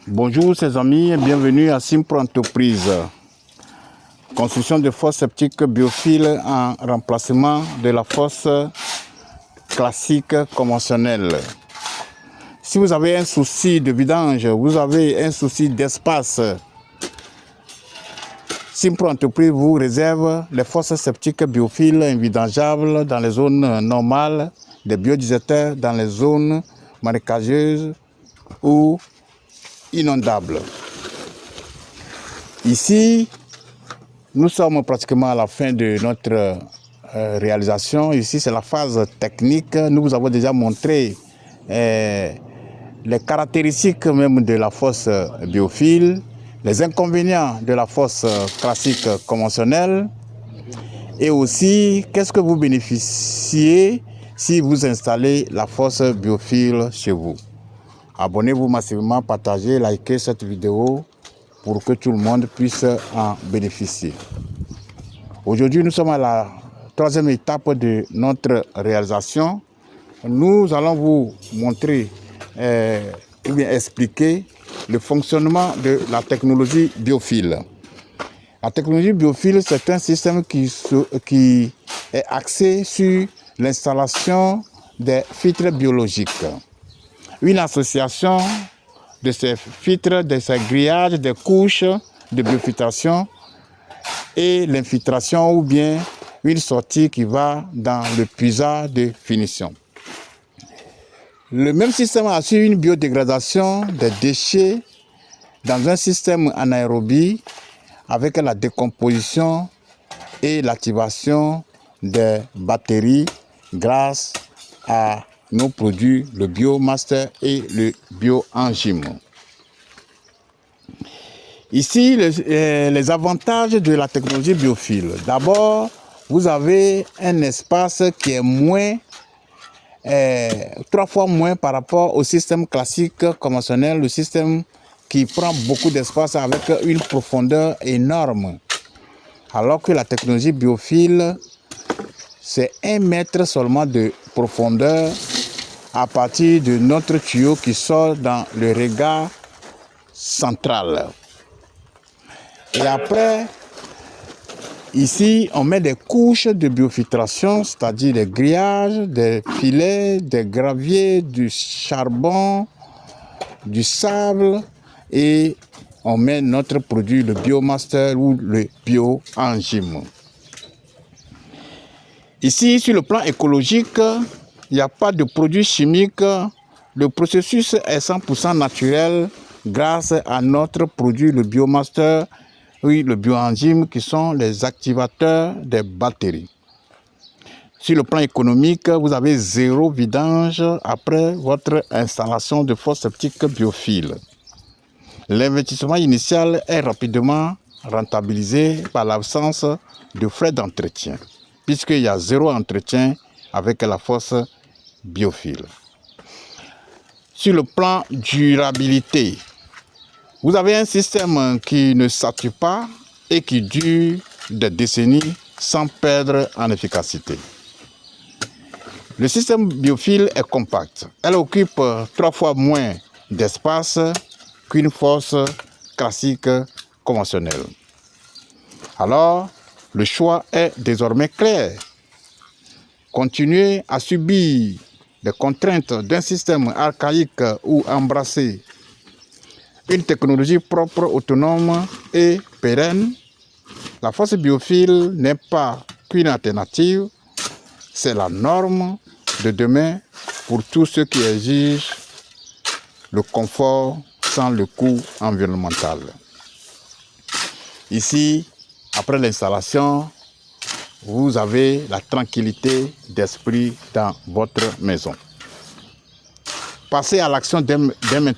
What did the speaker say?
Bonjour ses amis et bienvenue à Simpro Entreprise. Construction de fosse septique biophile en remplacement de la fosse classique conventionnelle. Si vous avez un souci de vidange, vous avez un souci d'espace, Simpro Entreprise vous réserve les fosses septiques biophiles invidangeables dans les zones normales, des biodigesateurs dans les zones marécageuses ou inondables. Ici, nous sommes pratiquement à la fin de notre réalisation. Ici, c'est la phase technique. Nous vous avons déjà montré les caractéristiques même de la fosse biophile, les inconvénients de la fosse classique conventionnelle et aussi qu'est-ce que vous bénéficiez si vous installez la fosse biophile chez vous. Abonnez-vous massivement, partagez, likez cette vidéo pour que tout le monde puisse en bénéficier. Aujourd'hui, nous sommes à la troisième étape de notre réalisation. Nous allons vous montrer ou bien expliquer le fonctionnement de la technologie biophile. La technologie biophile, c'est un système qui est axé sur l'installation des filtres biologiques. Une association de ces filtres, de ces grillages, des couches de biofiltration et l'infiltration ou bien une sortie qui va dans le puisard de finition. Le même système assure une biodégradation des déchets dans un système anaérobie avec la décomposition et l'activation des batteries grâce à nos produits, le Biomaster et le Bioenzyme. Ici, les avantages de la technologie biophile. D'abord, vous avez un espace qui est moins, 3 fois moins par rapport au système classique conventionnel, le système qui prend beaucoup d'espace avec une profondeur énorme. Alors que la technologie biophile, c'est 1 mètre seulement de profondeur à partir de notre tuyau qui sort dans le regard central. Et après, ici, on met des couches de biofiltration, c'est-à-dire des grillages, des filets, des graviers, du charbon, du sable, et on met notre produit, le Biomaster ou le Bioenzyme. Ici, sur le plan écologique, il n'y a pas de produits chimiques. Le processus est 100% naturel grâce à notre produit, le Biomaster, oui, le Bioenzyme, qui sont les activateurs des batteries. Sur le plan économique, vous avez 0 vidange après votre installation de fosse septique biophile. L'investissement initial est rapidement rentabilisé par l'absence de frais d'entretien, puisqu'il y a 0 entretien avec la fosse biophile. Sur le plan durabilité, vous avez un système qui ne sature pas et qui dure des décennies sans perdre en efficacité. Le système biophile est compact. Elle occupe 3 fois moins d'espace qu'une fosse classique conventionnelle. Alors, le choix est désormais clair. Continuer à subir les contraintes d'un système archaïque ou embrasser une technologie propre, autonome et pérenne, la fosse biophile n'est pas qu'une alternative, c'est la norme de demain pour tous ceux qui exigent le confort sans le coût environnemental. Ici, après l'installation, vous avez la tranquillité d'esprit dans votre maison. Passez à l'action dès maintenant.